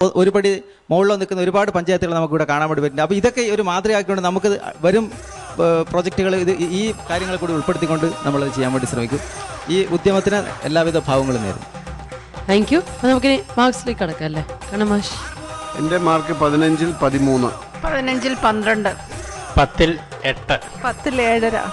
ഒരു പടി മുകളിൽ നിൽക്കുന്ന ഒരുപാട് പഞ്ചായത്തുകൾ നമുക്കിവിടെ കാണാൻ വേണ്ടി പറ്റുന്നുണ്ട്. അപ്പോൾ ഇതൊക്കെ ഒരു മാതൃകയാക്കിക്കൊണ്ട് നമുക്ക് വരും പ്രോജക്റ്റുകൾ ഈ കാര്യങ്ങൾ കൂടി ഉൾപ്പെടുത്തിക്കൊണ്ട് നമ്മളത് ചെയ്യാൻ വേണ്ടി ശ്രമിക്കും. ഈ ഉദ്യമത്തിന് എല്ലാവിധ ഭാവങ്ങളും നേരുന്നു. Thank you. നമുക്ക് മാർക്സിലേക്ക് കടക്കാം അല്ലേ? കണമാഷ്. എൻ്റെ മാർക്ക് 15-ൽ 13, 15-ൽ 12, 10-ൽ 8, 10-ൽ 7.5,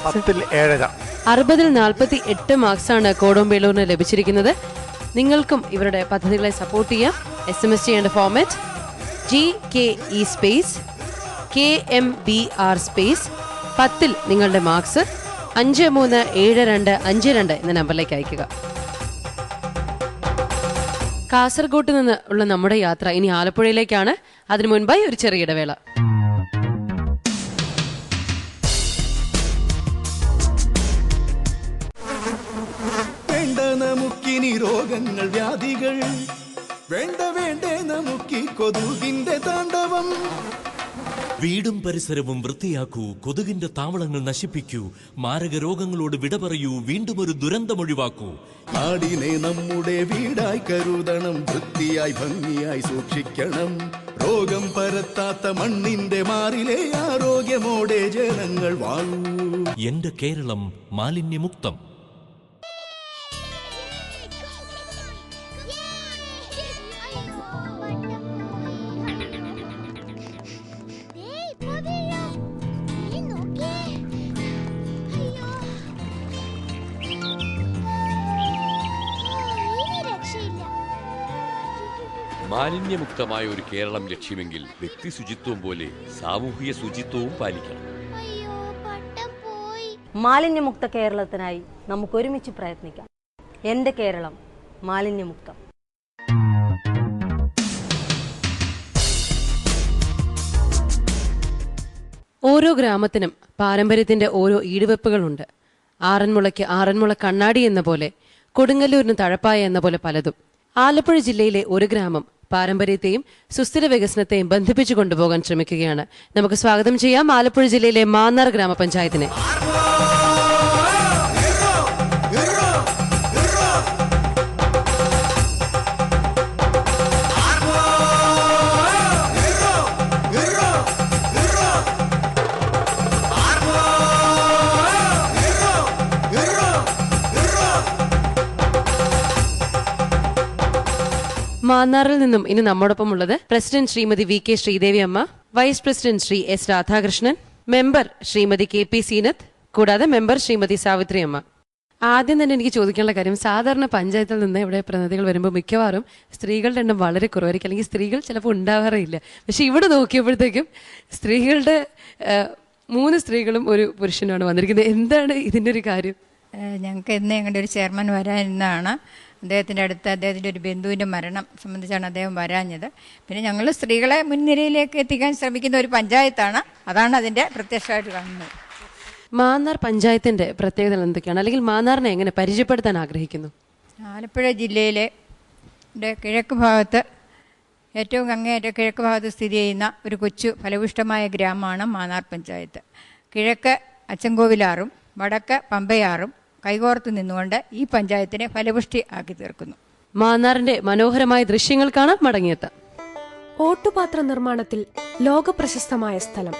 10-ൽ 7.5. 60-ൽ 48 മാർക്സാണ് കോടോംബേളൂരിന് ലഭിച്ചിരിക്കുന്നത്. നിങ്ങൾക്കും ഇവരുടെ പദ്ധതികളെ സപ്പോർട്ട് ചെയ്യാം. SMS ചെയ്യേണ്ട format GKE space KMBR space 10-ൽ നിങ്ങളുടെ മാർക്സ് 537252 എന്ന നമ്പറിലേക്ക് അയക്കുക. കാസർഗോഡ് നിന്ന് ഉള്ള നമ്മുടെ യാത്ര ഇനി ആലപ്പുഴയിലേക്കാണ്. അതിനു മുൻപായി ഒരു ചെറിയ ഇടവേള. നമുക്കിനി രോഗങ്ങൾ വ്യാധികൾ വേണ്ട വേണ്ടേ നമുക്കി കൊതുകിന്റെ താണ്ഡവം. വീടും പരിസരവും വൃത്തിയാക്കൂ, കൊതുകിന്റെ താവളങ്ങൾ നശിപ്പിക്കൂ, മാരക രോഗങ്ങളോട് വിട പറയൂ, വീണ്ടും ഒരു ദുരന്തമൊഴിവാക്കൂ. നാടിനെ നമ്മുടെ വീടായി കരുതണം, വൃത്തിയായി ഭംഗിയായി സൂക്ഷിക്കണം. രോഗം പരത്താത്ത മണ്ണിന്റെ മാറിലെ ആരോഗ്യമോടെ ജനങ്ങൾ വാഴൂ. എന്റെ കേരളം മാലിന്യമുക്തം. മാലിന്യമുക്തമായ ഒരു കേരളം ലക്ഷ്യമെങ്കിൽ വ്യക്തി ശുചിത്വം പോലെ സാമൂഹിക ശുചിത്വവും പാലിക്കണം. മാലിന്യമുക്ത കേരളത്തിനായി നമുക്ക് ഒരുമിച്ച് പ്രയത്നിക്കാം. എന്റെ കേരളം മാലിന്യമുക്തം. ഓരോ ഗ്രാമത്തിനും പാരമ്പര്യത്തിന്റെ ഓരോ ഈടുവെപ്പുകളുണ്ട്. ആറന്മുളയ്ക്ക് ആറന്മുള കണ്ണാടി എന്ന പോലെ, കൊടുങ്ങല്ലൂരിന് തഴപ്പായ എന്ന പോലെ പലതും. ആലപ്പുഴ ജില്ലയിലെ ഒരു ഗ്രാമം പാരമ്പര്യത്തെയും സുസ്ഥിര വികസനത്തെയും ബന്ധിപ്പിച്ചു കൊണ്ടുപോകാൻ ശ്രമിക്കുകയാണ്. നമുക്ക് സ്വാഗതം ചെയ്യാം ആലപ്പുഴ ജില്ലയിലെ മാന്നാർ ഗ്രാമപഞ്ചായത്തിനെ. മാന്നാറിൽ നിന്നും ഇനി നമ്മോടൊപ്പം ഉള്ളത് president Shrimati VK Sreedevi Amma, vice president Sri S Radhakrishnan, member Shrimati KP Seenath, കൂടാതെ മെമ്പർ ശ്രീമതി സാവിത്രി അമ്മ. ആദ്യം തന്നെ എനിക്ക് ചോദിക്കാനുള്ള കാര്യം, സാധാരണ പഞ്ചായത്തിൽ നിന്ന് ഇവിടെ പ്രതിനിധികൾ വരുമ്പോൾ മിക്കവാറും സ്ത്രീകളുടെ എണ്ണം വളരെ കുറവായിരിക്കും, അല്ലെങ്കിൽ സ്ത്രീകൾ ചിലപ്പോൾ ഉണ്ടാവാറില്ല. പക്ഷെ ഇവിടെ നോക്കിയപ്പോഴത്തേക്കും സ്ത്രീകളുടെ 3 സ്ത്രീകളും ഒരു പുരുഷനുമാണ് വന്നിരിക്കുന്നത്. എന്താണ് ഇതിൻ്റെ ഒരു കാര്യം? ഞങ്ങൾക്ക് ഇന്ന് ഞങ്ങളുടെ ഒരു ചെയർമാൻ വരാനിരുന്നതാണ്. അദ്ദേഹത്തിൻ്റെ അടുത്ത് അദ്ദേഹത്തിൻ്റെ ഒരു ബന്ധുവിൻ്റെ മരണം സംബന്ധിച്ചാണ് അദ്ദേഹം വരാഞ്ഞത്. പിന്നെ ഞങ്ങൾ സ്ത്രീകളെ മുൻനിരയിലേക്ക് എത്തിക്കാൻ ശ്രമിക്കുന്ന ഒരു പഞ്ചായത്താണ്. അതാണ് അതിൻ്റെ പ്രത്യക്ഷമായിട്ട് കാണുന്നത്. മാന്നാർ പഞ്ചായത്തിൻ്റെ പ്രത്യേകതകൾ എന്തൊക്കെയാണ്, അല്ലെങ്കിൽ മാന്നാറിനെ എങ്ങനെ പരിചയപ്പെടുത്താൻ ആഗ്രഹിക്കുന്നു? ആലപ്പുഴ ജില്ലയിലെ കിഴക്ക് ഭാഗത്ത്, ഏറ്റവും അങ്ങേയറ്റ കിഴക്ക് ഭാഗത്ത് സ്ഥിതി ചെയ്യുന്ന ഒരു കൊച്ചു ഫലഭൂഷ്ടമായ ഗ്രാമമാണ് മാന്നാർ പഞ്ചായത്ത്. കിഴക്ക് അച്ചൻകോവിലാറും വടക്ക് പമ്പയാറും കൈകോർത്ത് നിന്നുകൊണ്ട് ഈ പഞ്ചായത്തിനെ ഫലപുഷ്ടി ആക്കി തീർക്കുന്നു. മാന്നാറിന്റെ മനോഹരമായ ദൃശ്യങ്ങൾ കാണാൻ മടങ്ങിയെത്താം. ഓട്ടുപാത്ര നിർമ്മാണത്തിൽ ലോകപ്രശസ്തമായ സ്ഥലം.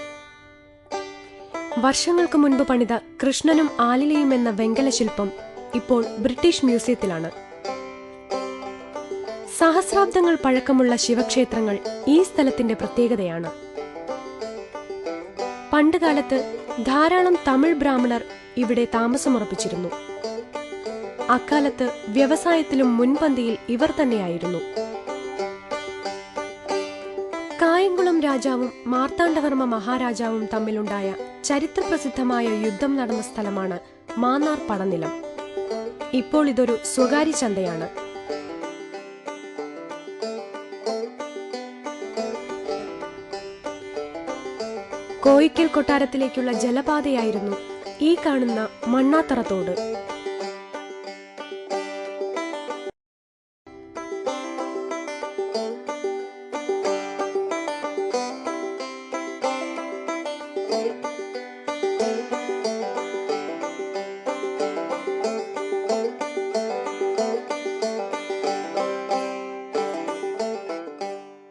വർഷങ്ങൾക്ക് മുൻപ് പണിത കൃഷ്ണനും ആലിലയും എന്ന വെങ്കല ശില്പം ഇപ്പോൾ ബ്രിട്ടീഷ് മ്യൂസിയത്തിലാണ്. സഹസ്രാബ്ദങ്ങൾ പഴക്കമുള്ള ശിവക്ഷേത്രങ്ങൾ ഈ സ്ഥലത്തിന്റെ പ്രത്യേകതയാണ്. പണ്ടുകാലത്ത് ധാരാളം തമിഴ് ബ്രാഹ്മണർ ഇവിടെ താമസമുറപ്പിച്ചിരുന്നു. അക്കാലത്ത് വ്യവസായത്തിലും മുൻപന്തിയിൽ ഇവർ തന്നെയായിരുന്നു. കായംകുളം രാജാവും മാർത്താണ്ഡവർമ്മ മഹാരാജാവും തമ്മിലുണ്ടായ ചരിത്രപ്രസിദ്ധമായ യുദ്ധം നടന്ന സ്ഥലമാണ് മാന്നാർ പടനിലം. ഇപ്പോൾ ഇതൊരു സ്വകാര്യ ചന്തയാണ്. കോയിക്കൽ കൊട്ടാരത്തിലേക്കുള്ള ജലപാതയായിരുന്നു ഈ കാണുന്ന മണ്ണാത്തറ തോട്.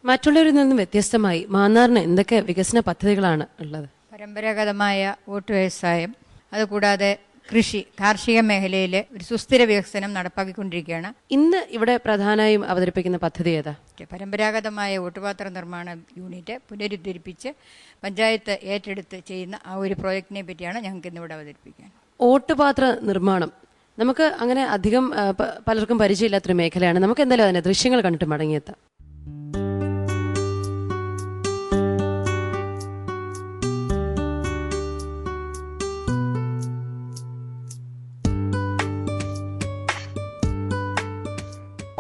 മറ്റുള്ളവരിൽ നിന്നും വ്യത്യസ്തമായി മാന്നാറിന് എന്തൊക്കെ വികസന പദ്ധതികളാണ് ഉള്ളത്? പരമ്പരാഗതമായ വോട്ട് വ്യവസായം, അതുകൂടാതെ കൃഷി, കാർഷിക മേഖലയിൽ ഒരു സുസ്ഥിര വികസനം നടപ്പാക്കിക്കൊണ്ടിരിക്കുകയാണ്. ഇന്ന് ഇവിടെ പ്രധാനമായും അവതരിപ്പിക്കുന്ന പദ്ധതി ഏതാ? പരമ്പരാഗതമായ വോട്ടുപാത്ര നിർമ്മാണ യൂണിറ്റ് പുനരുദ്ധരിപ്പിച്ച് പഞ്ചായത്ത് ഏറ്റെടുത്ത് ചെയ്യുന്ന ആ ഒരു പ്രോജക്റ്റിനെ പറ്റിയാണ് ഞങ്ങൾക്ക് ഇന്നിവിടെ അവതരിപ്പിക്കാൻ. ഓട്ടുപാത്ര നിർമ്മാണം നമുക്ക് അങ്ങനെ അധികം പലർക്കും പരിചയമില്ലാത്തൊരു മേഖലയാണ്. നമുക്ക് എന്തായാലും അതിന്റെ ദൃശ്യങ്ങൾ കണ്ടിട്ട് മടങ്ങിയെത്താം.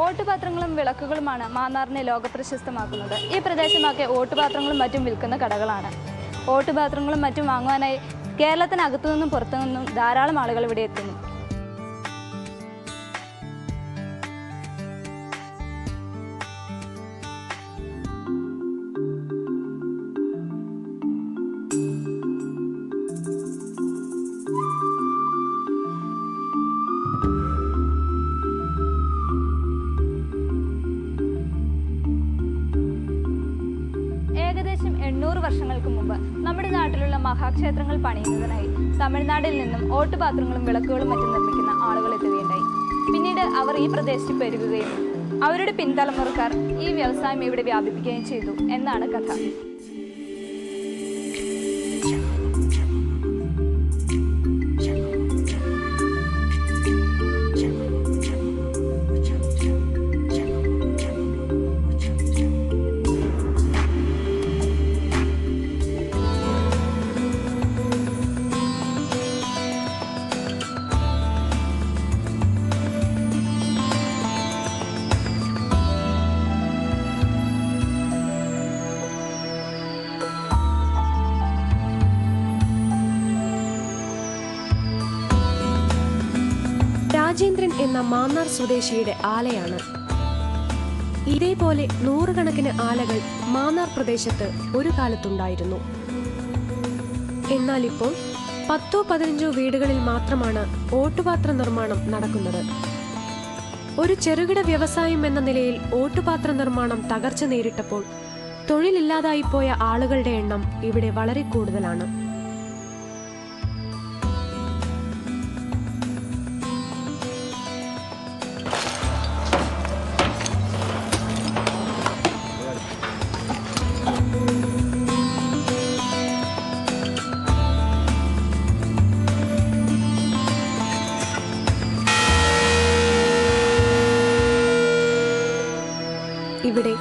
ഓട്ടുപാത്രങ്ങളും വിളക്കുകളുമാണ് മാന്നാറിനെ ലോകപ്രശസ്തമാക്കുന്നത്. ഈ പ്രദേശമൊക്കെ ഓട്ടുപാത്രങ്ങളും മറ്റും വിൽക്കുന്ന കടകളാണ്. ഓട്ടുപാത്രങ്ങളും മറ്റും വാങ്ങുവാനായി കേരളത്തിനകത്തു നിന്നും പുറത്തു നിന്നും ധാരാളം ആളുകൾ ഇവിടെ എത്തുന്നു. ഏകദേശം 800 വർഷങ്ങൾക്ക് മുമ്പ് നമ്മുടെ നാട്ടിലുള്ള മഹാക്ഷേത്രങ്ങൾ പണിയുന്നതിനായി തമിഴ്നാട്ടിൽ നിന്നും ഓട്ടുപാത്രങ്ങളും വിളക്കുകളും മറ്റും നിർമ്മിക്കുന്ന ആളുകൾ എത്തുകയുണ്ടായി. പിന്നീട് അവർ ഈ പ്രദേശത്ത് പെരുകുകയും അവരുടെ പിൻതലമുറക്കാർ ഈ വ്യവസായം ഇവിടെ വ്യാപിപ്പിക്കുകയും ചെയ്തു എന്നാണ് കഥ. രാജേന്ദ്രൻ എന്ന മാന്നാർ സ്വദേശിയുടെ ആലയാണ്. ഇതേപോലെ നൂറുകണക്കിന് ആലകൾ മാന്നാർ പ്രദേശത്ത് ഒരു കാലത്തുണ്ടായിരുന്നു. എന്നാൽ ഇപ്പോൾ 10-15 വീടുകളിൽ മാത്രമാണ് ഓട്ടുപാത്ര നിർമ്മാണം നടക്കുന്നത്. ഒരു ചെറുകിട വ്യവസായം എന്ന നിലയിൽ ഓട്ടുപാത്ര നിർമ്മാണം തകർച്ച നേരിട്ടപ്പോൾ തൊഴിലില്ലാതായിപ്പോയ ആളുകളുടെ എണ്ണം ഇവിടെ വളരെ കൂടുതലാണ്. ഇവിടെ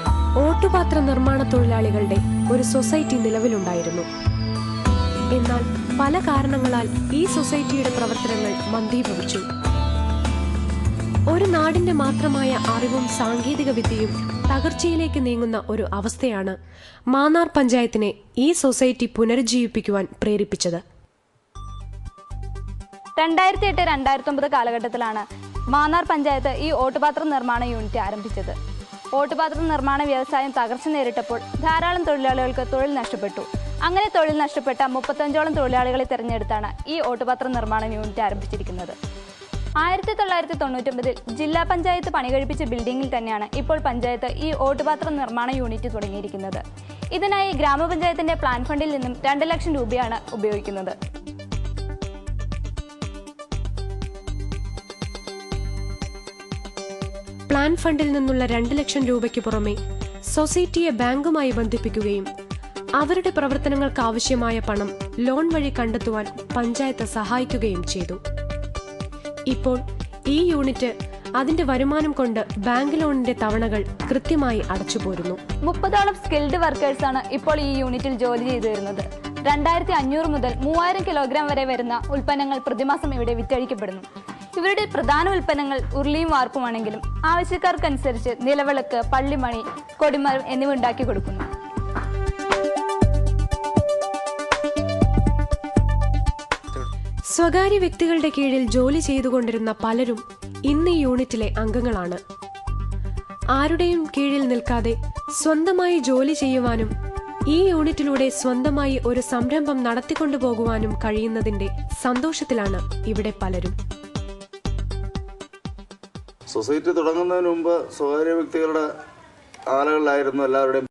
ഓട്ടുപാത്ര നിർമ്മാണ തൊഴിലാളികളുടെ ഒരു സൊസൈറ്റി നിലവിലുണ്ടായിരുന്നു. എന്നാൽ പല കാരണങ്ങളാൽ ഈ സൊസൈറ്റിയുടെ പ്രവർത്തനങ്ങൾ മന്ദീഭവിച്ചു. ഒരു നാടിന്റെ മാത്രമായ അറിവും സാങ്കേതിക വിദ്യയും തകർച്ചയിലേക്ക് നീങ്ങുന്ന ഒരു അവസ്ഥയാണ് മാന്നാർ പഞ്ചായത്തിനെ ഈ സൊസൈറ്റി പുനരുജ്ജീവിപ്പിക്കുവാൻ പ്രേരിപ്പിച്ചത്. 2008-2009 കാലഘട്ടത്തിലാണ് മാന്നാർ പഞ്ചായത്ത് ഈ ഓട്ടുപാത്ര നിർമ്മാണ യൂണിറ്റ് ആരംഭിച്ചത്. ഓട്ടുപാത്ര നിർമ്മാണ വ്യവസായം തകർച്ച നേരിട്ടപ്പോൾ ധാരാളം തൊഴിലാളികൾക്ക് തൊഴിൽ നഷ്ടപ്പെട്ടു. അങ്ങനെ തൊഴിൽ നഷ്ടപ്പെട്ട 35ഓളം തൊഴിലാളികളെ തിരഞ്ഞെടുത്താണ് ഈ ഓട്ടുപാത്ര നിർമ്മാണ യൂണിറ്റ് ആരംഭിച്ചിരിക്കുന്നത്. 1999 ജില്ലാ പഞ്ചായത്ത് പണികഴിപ്പിച്ച ബിൽഡിംഗിൽ തന്നെയാണ് ഇപ്പോൾ പഞ്ചായത്ത് ഈ ഓട്ടുപാത്ര നിർമ്മാണ യൂണിറ്റ് തുടങ്ങിയിരിക്കുന്നത്. ഇതിനായി ഗ്രാമപഞ്ചായത്തിന്റെ പ്ലാൻ ഫണ്ടിൽ നിന്നും 2 ലക്ഷം രൂപയാണ് ഉപയോഗിക്കുന്നത്. പ്ലാൻ ഫണ്ടിൽ നിന്നുള്ള 2 ലക്ഷം രൂപയ്ക്ക് പുറമെ സൊസൈറ്റിയെ ബാങ്കുമായി ബന്ധിപ്പിക്കുകയും അവരുടെ പ്രവർത്തനങ്ങൾക്ക് ആവശ്യമായ പണം ലോൺ വഴി കണ്ടെത്തുവാൻ പഞ്ചായത്ത് സഹായിക്കുകയും ചെയ്തു. ഇപ്പോൾ ഈ യൂണിറ്റ് അതിന്റെ വരുമാനം കൊണ്ട് ബാങ്ക് ലോണിന്റെ തവണകൾ കൃത്യമായി അടച്ചുപോരുന്നു. 30ഓളം സ്കിൽഡ് വർക്കേഴ്സാണ് ഇപ്പോൾ ഈ യൂണിറ്റിൽ ജോലി ചെയ്തു വരുന്നത്. 2500 മുതൽ 3000 കിലോഗ്രാം വരെ വരുന്ന ഉൽപ്പന്നങ്ങൾ പ്രതിമാസം ഇവിടെ വിറ്റഴിക്കപ്പെടുന്നു. ഇവരുടെ പ്രധാന ഉൽപ്പന്നങ്ങൾ ഉരുളിയും വാർപ്പുമാണെങ്കിലും ആവശ്യക്കാർക്കനുസരിച്ച് നിലവിളക്ക്, പള്ളിമണി, കൊടിമരം എന്നിവ ഉണ്ടാക്കി കൊടുക്കുന്നു. സ്വകാര്യ വ്യക്തികളുടെ കീഴിൽ ജോലി ചെയ്തുകൊണ്ടിരുന്ന പലരും ഇന്ന് ഈ യൂണിറ്റിലെ അംഗങ്ങളാണ്. ആരുടെയും കീഴിൽ നിൽക്കാതെ സ്വന്തമായി ജോലി ചെയ്യുവാനും ഈ യൂണിറ്റിലൂടെ സ്വന്തമായി ഒരു സംരംഭം നടത്തിക്കൊണ്ടുപോകുവാനും കഴിയുന്നതിന്റെ സന്തോഷത്തിലാണ് ഇവിടെ പലരും. സൊസൈറ്റി തുടങ്ങുന്നതിന് മുമ്പ് സ്വകാര്യ വ്യക്തികളുടെ ആലകളിലായിരുന്നു എല്ലാവരുടെയും